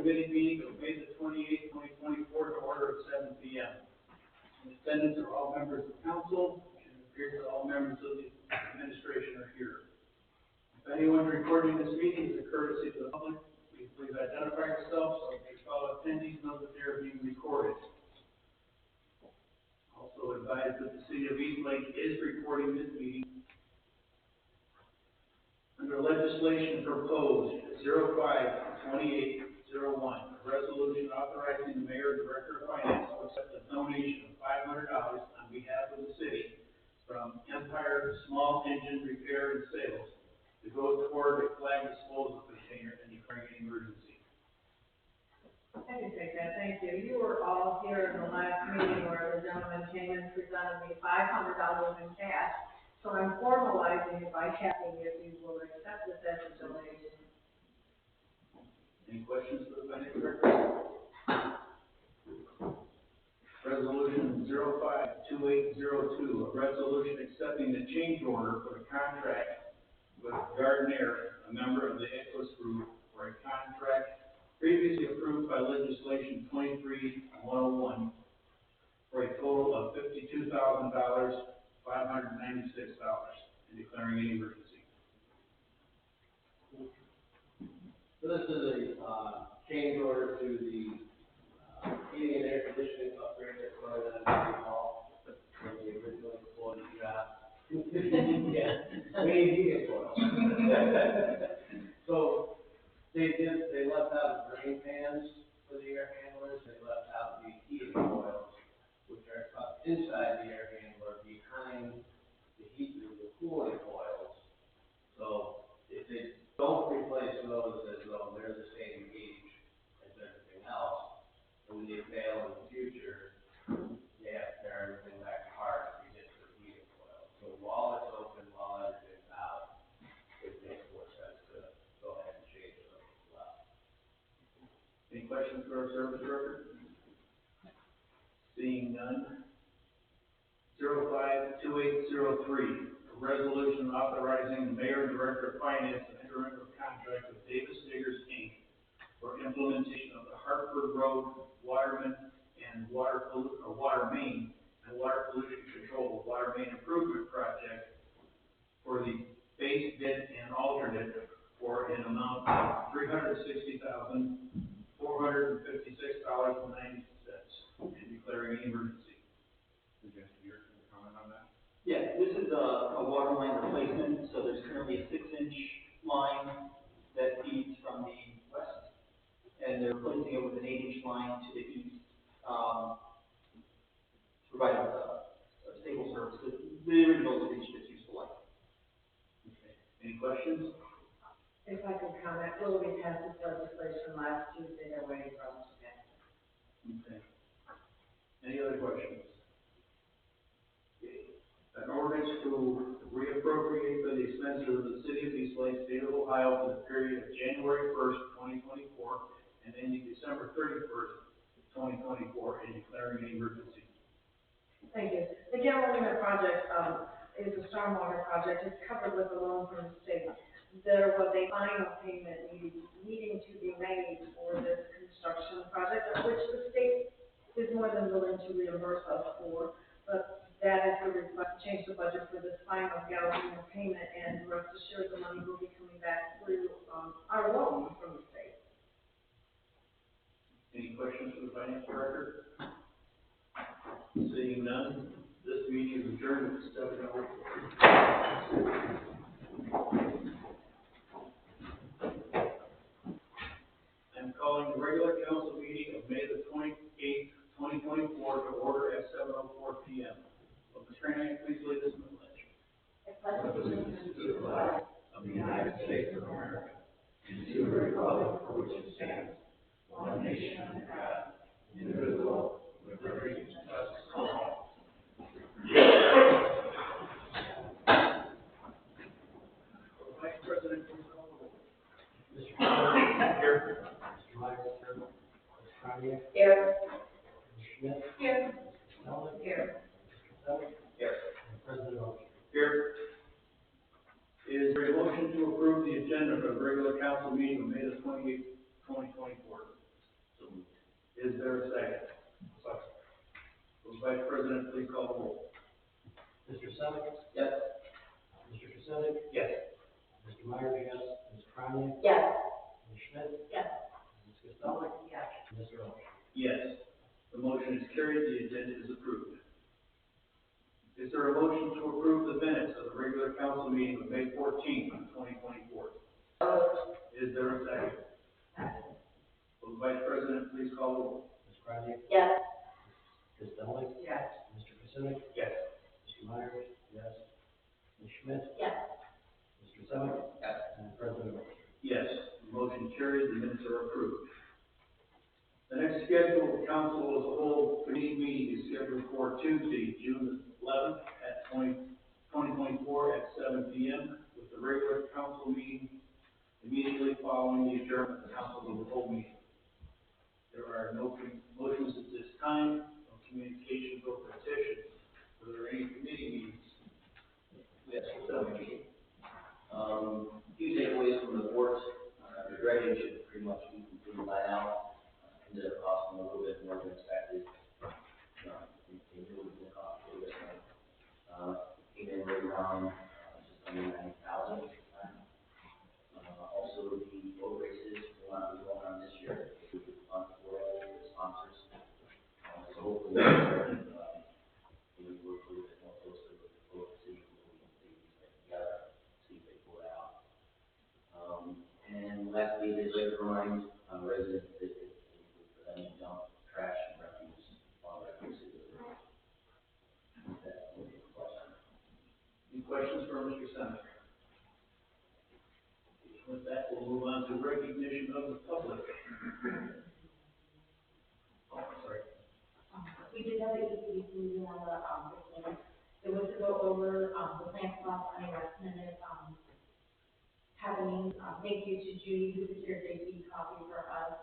committee meeting of May the 28th, 2024 to order at 7 p.m. In attendance are all members of council, and it appears that all members of the administration are here. If anyone recording this meeting is a courtesy to the public, please identify yourself so that your fellow attendees know that they are being recorded. Also advised that the city of Eastlake is recording this meeting. Under legislation proposed 05-2801, a resolution authorizing the mayor and director of finance to accept a donation of $500 on behalf of the city from Empire Small Engine Repair and Sales to go toward a flag disposal container and declaring an emergency. I can take that, thank you. You were all here in the last meeting where the gentleman came and presented me $500 in cash. So I'm formalizing it by asking if you will accept this as a donation. Any questions for the finance director? Resolution 05-2802, a resolution accepting the change order for the contract with Gardner, a member of the Equus Group, for a contract previously approved by legislation 23-101 for a total of $52,596 and declaring an emergency. So this is a change order to the heating and air conditioning upgrade that's going on in the hall from the original quoted job. Yeah, we need heating oil. So they left out the drain fans for the air handlers. They left out the heating oils, which are inside the air handler behind the the cooling coils. So if they don't replace those as though they're the same age as everything else, and when they fail in the future, they have to tear everything back apart to get to the heating coil. So while it's open, while everything's out, it makes more sense to go ahead and change them as well. Any questions for our service director? Seeing none. 05-2803, a resolution authorizing the mayor and director of finance to enter into a contract with Davis Diggers, Inc. for implementation of the Hartford Road water main and water pollution control water main improvement project for the base bid and alternate for an amount of $360,456.90 and declaring an emergency. Yeah, this is a water line replacement, so there's currently a 6-inch line that feeds from the west, and they're replacing it with an 8-inch line to the east, to provide a stable service. The original has reached its useful life. Okay. Any questions? If I could comment, will we pass this legislation last Tuesday? They're waiting for us to pass it. Okay. Any other questions? An ordinance to reappropriate for the expenses of the city of Eastlake, state of Ohio, for the period of January 1st, 2024, and ending December 31st, 2024, and declaring an emergency. Thank you. The Galena project is a stormwater project. It's covered with a loan from the state. There was a final payment needing to be made for this construction project, which the state is more than willing to reimburse us for, but that is the request to change the budget for this final Galena payment, and rest assured the money will be coming back through our loan from the state. Any questions for the finance director? Seeing none, this meeting is adjourned at 7:04. I'm calling the regular council meeting of May the 28th, 2024 to order at 7:04 p.m. Will the training please lead us in the pledge? I pledge allegiance to the flag of the United States of America and to the republic for which it stands, one nation under God, indivisible, with liberty and justice for all. Vice President, please call the roll. Mr. Conner? Here. Mr. Michael? Here. Ms. Conner? Here. Ms. Schmidt? Here. Mr. Melvin? Here. Mr. Kelly? Here. And President Oakes. Here. Is there a motion to approve the agenda for the regular council meeting of May the 28th, 2024? Is there a second? Second. Will the Vice President please call the roll? Mr. Semick? Yes. Mr. Kacinik? Yes. Mr. Myers, yes. Ms. Kroniak? Yes. Ms. Schmidt? Yes. Ms. Costello? Yes. Mr. Olson? Yes. The motion is carried, the agenda is approved. Is there a motion to approve the minutes of the regular council meeting of May 14th, 2024? Is there a second? Will the Vice President please call the roll? Ms. Kroniak? Yes. Ms. Costello? Yes. Mr. Kacinik? Yes. Mr. Myers? Yes. Ms. Schmidt? Yes. Mr. Semick? Yes. And President Olson? Yes. The motion carried, the minutes are approved. The next scheduled council as a whole committee meeting is scheduled for Tuesday, June 11th at 2024 at 7 p.m. with the regular council meeting immediately following the adjournment of the council as a whole meeting. There are no motions at this time, no communications or petitions. Are there any committee meetings? Yes, few takeaways from the report. The dredging should pretty much be completed by now. Ended up costing a little bit more than expected. It really didn't cost a little bit more. Came in right around just under 90,000. Also, the boat races will not be going on this year. We would fund for the sponsors. So hopefully, we work a little bit more closely with the boat city together, see if they pull it out. And lastly, they'd like to remind residents that for them to dump trash and refuse on their city. That's the question. Any questions for Mr. Senator? With that, we'll move on to recognition of the public. Oh, sorry. We did have a ECDC meeting on the, 15th. It was to go over, the plant swap and last minute, happenings. Thank you to Judy, who prepared JC coffee for us.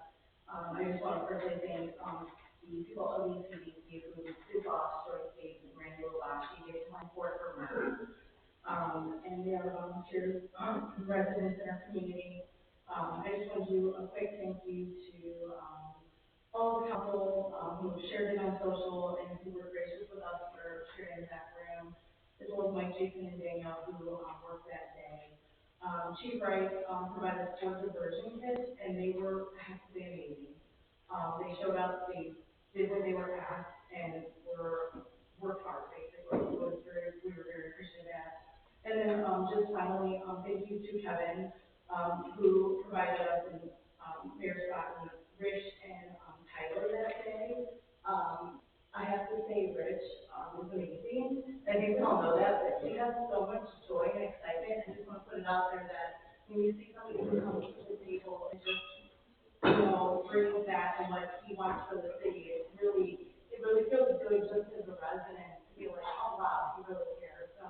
I just want to personally thank, the people of the ECDC who did boss, Joyce Gates, and Randy Labashi, they come forward for members. And they are volunteers, residents in our community. I just want to do a quick thank you to, all the council, who shared it on social and who were gracious with us for sharing that room, as well as Mike, Jason, and Danielle, who, worked that day. Chief Wright, provided us for diversion kits, and they were absolutely amazing. They showed up, they did what they were asked, and worked hard, basically. We were very appreciative of that. And then, just finally, thank you to Kevin, who provided us and, Mayor Scott and Rich and, Tyler that day. I have to say, Rich, was amazing. I think we all know that, but he has so much joy and excitement. I just want to put it out there that when you see somebody who comes to the table and just, brings that and what he wants for the city, it really feels good just as a resident to be like, oh wow, he really cares. So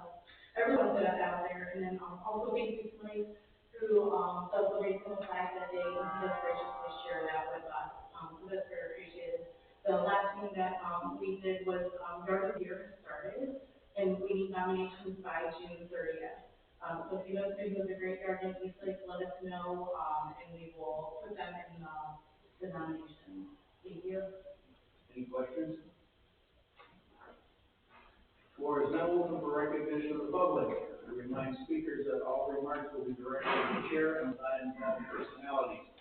everyone put that out there. And then, also thank you to Mike, who, celebrates the flag that day, and he does graciously share that with us. So that's very appreciated. The last thing that, we did was, Yard of the Year has started, and we need nominations by June 30th. So if you know somebody who has a great garden, please let us know, and we will put them in, the nomination. Thank you. Any questions? Floor is now open for recognition of the public. I remind speakers that all remarks will be directed to the chair and will not involve personalities,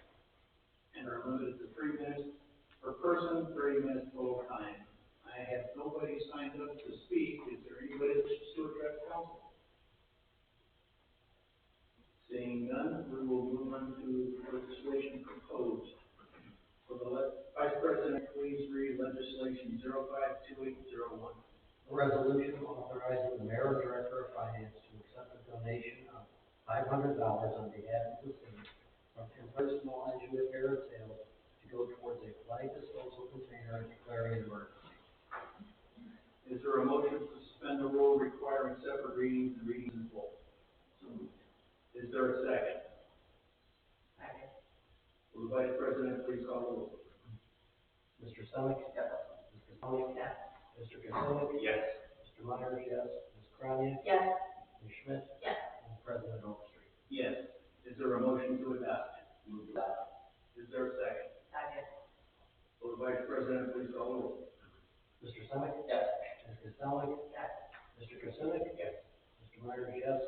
and are limited to 3 minutes per person, 30 minutes total time. I have nobody signed up to speak. Is there anybody that wishes to address council? Seeing none, we will move on to legislation proposed. For the Vice President, please read legislation 052801. A resolution authorizing the mayor and director of finance to accept a donation of $500 on behalf of the city from Timber Small Engine Repair and Sales to go towards a flag disposal container and declaring an emergency. Is there a motion to suspend the rule requiring separate readings and readings in full? Is there a second? Second. Will the Vice President please call the roll? Mr. Semick? Yes. Mr. Semick? Yes. Mr. Kacinik? Yes. Mr. Myers, yes. Ms. Kroniak? Yes. Ms. Schmidt? Yes. And President Overstreet. Yes. Is there a motion to adopt? Move that. Is there a second? Second. Will the Vice President, please call the roll. Mr. Semick? Yes. Ms. Costello? Yes. Mr. Kasimis? Yes. Mr. Myers, yes.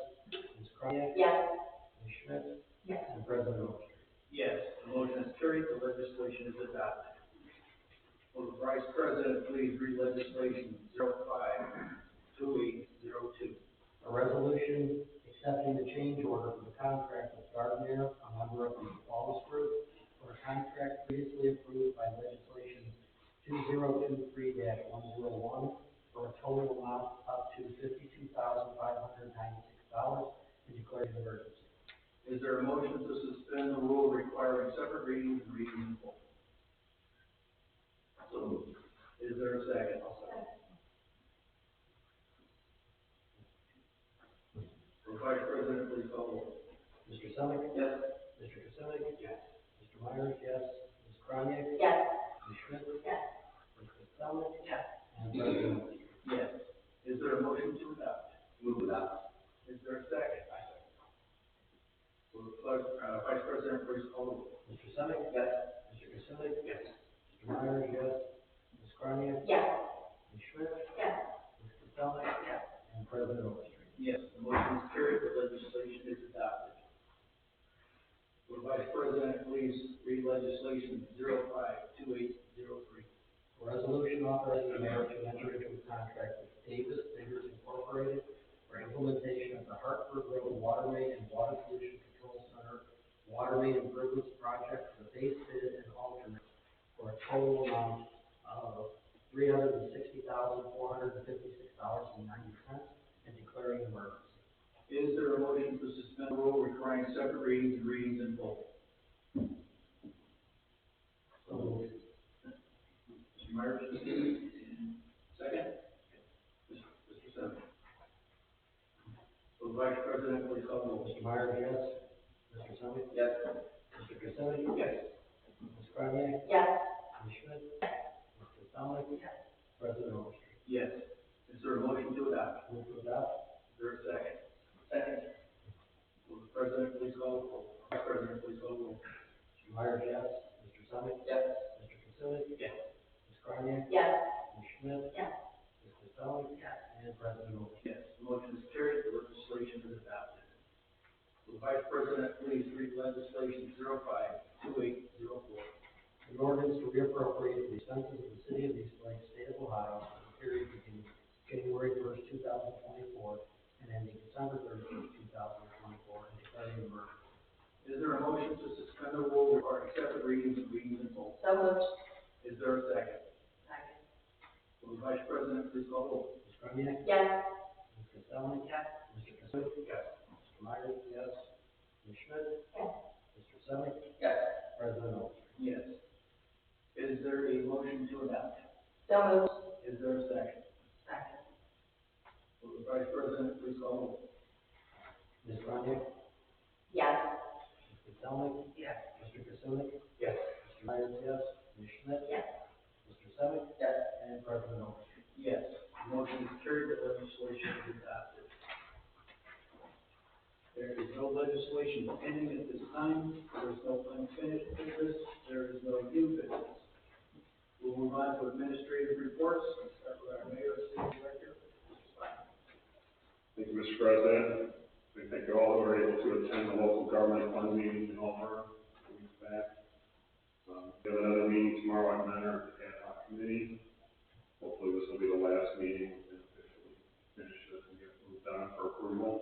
Ms. Kroniak? Yes. Ms. Schmidt? Yes. And President Overstreet. Yes, the motion is carried, the legislation is adopted. Will the Vice President please read legislation 05-2802? A resolution accepting the change order for the contract with Gardner, a member of the Wallace Group, for a contract previously approved by legislation 2023-101 for a total amount up to $52,596 and declaring an emergency. Is there a motion to suspend the rule requiring separate readings and reading in full? So moved. Is there a second? Will Vice President please call the roll? Mr. Semick? Yes. Mr. Kasimis? Yes. Mr. Myers, yes. Ms. Kroniak? Yes. Ms. Schmidt? Yes. Ms. Costello? Yes. And President Overstreet. Yes. Is there a motion to adopt? Move it up. Is there a second? Will Vice President please call the roll? Mr. Semick? Yes. Mr. Kasimis? Yes. Mr. Myers, yes. Ms. Kroniak? Yes. Ms. Schmidt? Yes. Ms. Costello? Yes. And President Overstreet. Yes, the motion is carried, the legislation is adopted. Will Vice President please read legislation 05-2803? A resolution authorizing the mayor to enter into a contract with Davis Diggers Incorporated for implementation of the Hartford Road Water Main and Water Pollution Control Center Water Main Improvements Project for the base bid and alternate for a total amount of $360,456.90 and declaring an emergency. Is there a motion to suspend the rule requiring separate readings and readings in full? So moved. Mr. Myers? Second? Mr. Simmons? Will the Vice President please call the roll? Mr. Myers, yes. Mr. Semick? Yes. Mr. Kasimis? Yes. Ms. Kroniak? Yes. Ms. Schmidt? Ms. Costello? President Overstreet. Yes. Is there a motion to adopt? Move to adopt. Is there a second? Second. Will the President please call the roll? Vice President please call the roll? Mr. Myers, yes. Mr. Semick? Yes. Mr. Kasimis? Yes. Ms. Kroniak? Yes. Ms. Schmidt? Yes. Ms. Costello? And President Overstreet. Yes, the motion is carried, the legislation is adopted. Will the Vice President please read legislation 05-2804? An ordinance to reappropriate the expenses of the city of East Lake, state of Ohio, for the period beginning January 1st, 2024, and ending December 31st, 2024, and declaring an emergency. Is there a motion to suspend the rule requiring separate readings and readings in full? So moved. Is there a second? Second. Will the Vice President please call the roll? Ms. Kroniak? Yes. Ms. Costello? Yes. Mr. Kasimis? Yes. Mr. Myers? Yes. Ms. Schmidt? Yes. Mr. Semick? Yes. President Overstreet. Yes. Is there a motion to adopt? So moved. Is there a second? Second. Will the Vice President please call the roll? Ms. Kroniak? Yes. Ms. Costello? Yes. Mr. Kasimis? Yes. Mr. Myers? Yes. Ms. Schmidt? Yes. Mr. Semick? Yes. And President Overstreet. Yes. The motion is carried, the legislation is adopted. There is no legislation pending at this time. There is no unfinished business. There is no new business. We'll move on to administrative reports. Let's start with our mayor and city director. Thank you, Mr. President. We thank you all who were able to attend the local government fund meeting in Elmer a week back. We have another meeting tomorrow at 9 at the ad hoc committee. Hopefully this will be the last meeting and officially finish this and get moved on for approval.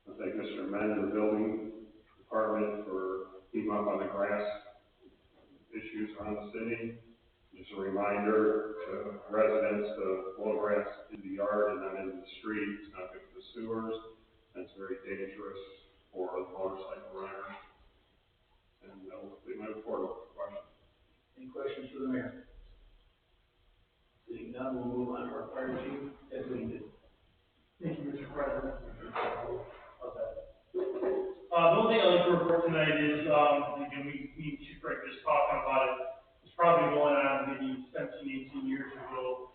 I thank Mr. Menn and the building department for keeping up on the grass issues around the city. Just a reminder to residents to mow grass in the yard and not into the street. It's not good for the sewers, and it's very dangerous for the motorcycle riders. And that will complete my report. Questions? Any questions for the mayor? Seeing none, we'll move on to our fire chief, as we did. Thank you, Mr. President. How's that? The only thing I'd like to report tonight is, again, me and Chief Rick just talking about it. It's probably going on maybe 17, 18 years ago.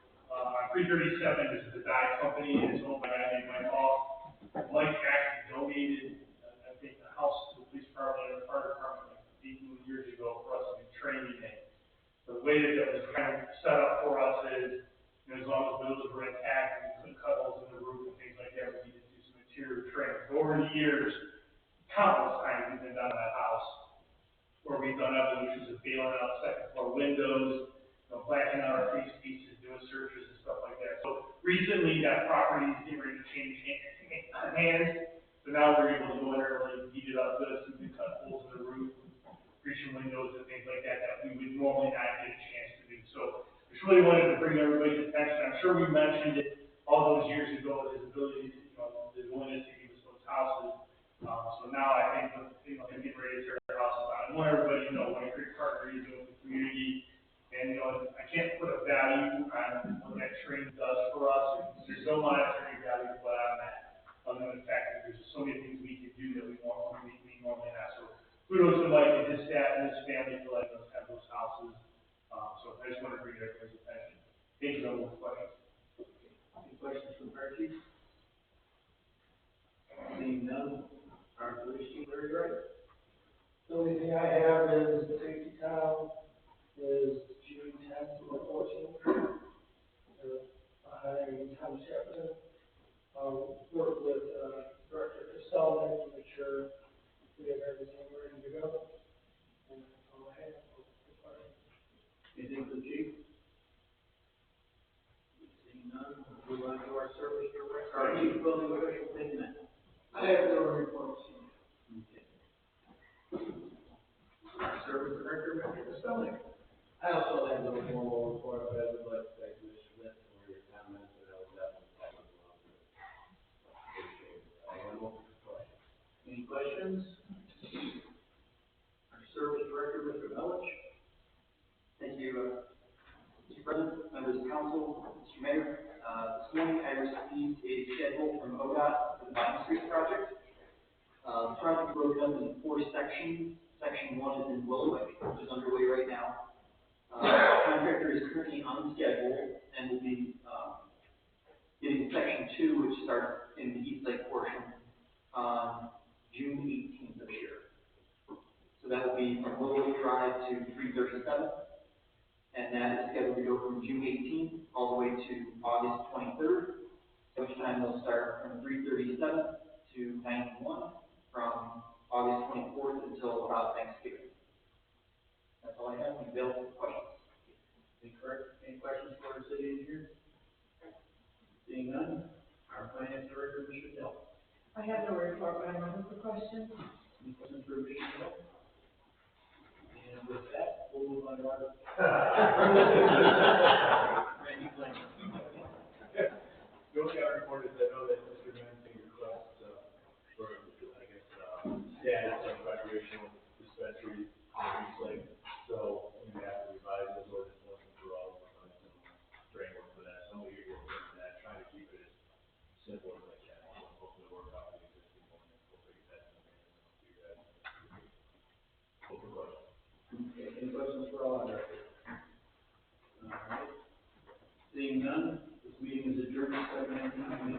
337 is the dye company, and it's owned by a guy named Mike Hall. Mike actually donated, I think, the house to the police department and the fire department like 18 years ago for us to do train be made. The way that it was kind of set up for us is, you know, as long as the buildings were intact, and we couldn't cut holes in the roof and things like that, we needed to do some interior training. Over the years, countless times we've been down that house, where we've done evolutions of bailing out second floor windows, you know, blacking out our face pieces, doing searches and stuff like that. So recently, that property is getting ready to change hands, so now we're able to go in there and really beat it up good, so we can cut holes in the roof, breaching windows and things like that, that we would normally not get a chance to do. So just really wanted to bring everybody's attention. I'm sure we mentioned it all those years ago, his ability to, you know, his willingness to give us those houses. So now I think, you know, they're getting ready to tear their houses down. I want everybody to know what a great partner he is with the community. And, you know, I can't put a value on what that training does for us. There's no monetary value to put on that, other than the fact that there's so many things we can do that we normally have. So kudos to Mike and his staff and his family for letting us have those houses. So I just want to bring everybody's attention. Thank you, no more questions. Any questions from our chief? Seeing none, our police chief, Larry Wright. The only thing I have is the safety town is June 10th to the 14th. Hiring Tom Shepard. Work with Director Castellan to make sure we have everything ready to go. And that's all I have. Anything for the chief? Seeing none, we'll move on to our service director, our chief building official, David. I have no reports. Our service director, Mr. Castelli. I also have no formal report, but I would like to thank Mr. Smith for your comments, and I was definitely talking about it. Appreciate it. I have no questions. Any questions? Our service director, Mr. Melich. Thank you, Mr. President, members of council, Mr. Mayor. This morning I received a schedule from ODOT for the Vine Street project. The project broken up into 4 sections. Section 1 is in Willowwick, which is underway right now. Contractor is currently on schedule and will be getting section 2, which starts in the east side portion on June 18th of this year. So that will be from Willowwick Drive to 337, and that is scheduled to go from June 18th all the way to August 23rd, at which time they'll start from 337 to 91 from August 24th until about Thanksgiving. That's all I have. Bill, questions? Any questions for our city engineer? Seeing none, our finance director, Mr. Dell. I have no report, but I'm open for questions. Any questions for Mr. Dell? And with that, we'll move on to our. Randy Flynn. The only other report is I know that Mr. Manning requests, for, I guess, status of recreational dispensary on East Lake. So we have to revise those ordinance once and for all, some framework for that. So we're working on that, trying to keep it as simple as I can. So hopefully work out the existing ordinance, hopefully get that in there and do that. Open question. Okay, any questions for all our directors? All right. Seeing none, this meeting is adjourned at 7:19.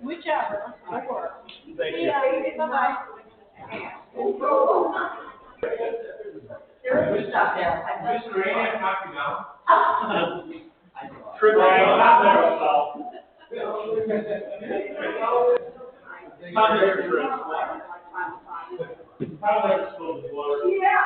Whichever, I work. Thank you. Bye-bye. There is stuff there. Mr. Rainey, knock you down. Trip, not there, so. Not there, Trip. How they're supposed to water. Yeah.